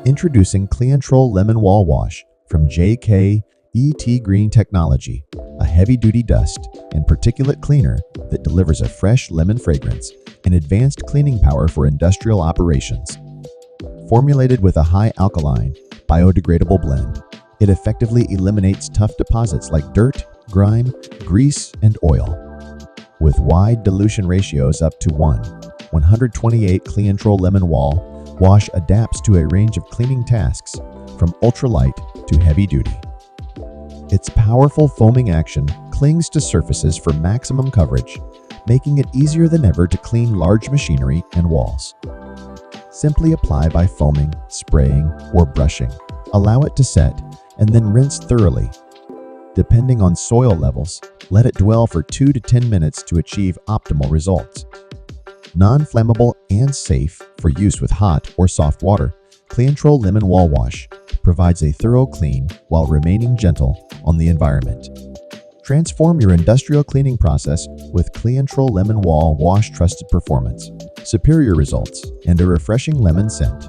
Introducing Cleantrol Lemon Wall Wash from JK Green Technology, a heavy-duty dust and particulate cleaner that delivers a fresh lemon fragrance and advanced cleaning power for industrial operations. Formulated with a high alkaline, biodegradable blend, it effectively eliminates tough deposits like dirt, grime, grease, and oil. With wide dilution ratios up to 128, Cleantrol Lemon Wall Wash adapts to a range of cleaning tasks from ultralight to heavy duty. Its powerful foaming action clings to surfaces for maximum coverage, making it easier than ever to clean large machinery and walls. Simply apply by foaming, spraying, or brushing. Allow it to set and then rinse thoroughly. Depending on soil levels, let it dwell for 2 to 10 minutes to achieve optimal results. Non-flammable and safe for use with hot or soft water, Cleantrol Lemon Wall Wash provides a thorough clean while remaining gentle on the environment. Transform your industrial cleaning process with Cleantrol Lemon Wall Wash trusted performance, superior results, and a refreshing lemon scent.